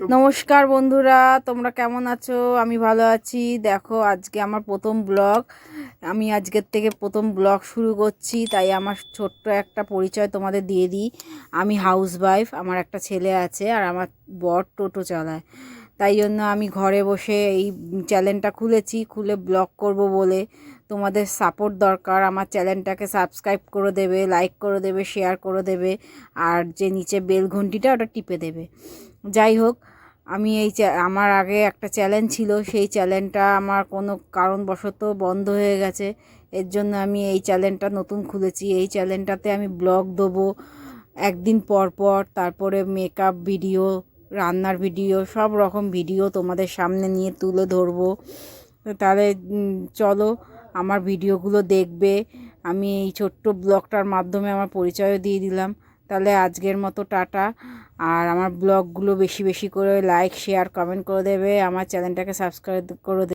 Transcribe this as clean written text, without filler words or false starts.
নমস্কার বন্ধুরা, তোমরা কেমন আছো? আমি ভালো আছি। দেখো, আজকে আমার প্রথম ব্লগ। আমি আজকের থেকে প্রথম ব্লগ শুরু করছি, তাই আমার ছোট্ট একটা পরিচয় তোমাদের দিয়ে দিই। আমি হাউসওয়াইফ, আমার একটা ছেলে আছে, আর আমার বর টোটো চালায়। তাই জন্য আমি ঘরে বসে এই চ্যানেলটা খুলে ব্লগ করব বলে। তোমাদের সাপোর্ট দরকার। আমার চ্যানেলটাকে সাবস্ক্রাইব করে দেবে, লাইক করে দেবে, শেয়ার করে দেবে, আর যে নিচে বেল ঘন্টিটা ওটা টিপে দেবে। যাই হোক, আমি আমার আগে একটা চ্যানেল ছিল, সেই চ্যানেলটা আমার কোনো কারণবশত বন্ধ হয়ে গেছে। এর জন্য আমি এই চ্যানেলটা নতুন খুলেছি। এই চ্যানেলটাতে আমি ব্লগ দেবো একদিন পর পর, তারপরে মেকআপ ভিডিও, রান্নার ভিডিও, সব রকম ভিডিও তোমাদের সামনে নিয়ে তুলে ধরবো। তাহলে চলো, আমার ভিডিওগুলো দেখবে। আমি এই ছোট্ট ব্লগটার মাধ্যমে আমার পরিচয়ও দিয়ে দিলাম। তাহলে আজকের মতো টাটা। আর আমার ব্লগগুলো বেশি বেশি করে লাইক, শেয়ার, কমেন্ট করে দেবে, আমার চ্যানেলটাকে সাবস্ক্রাইব করে দেবে।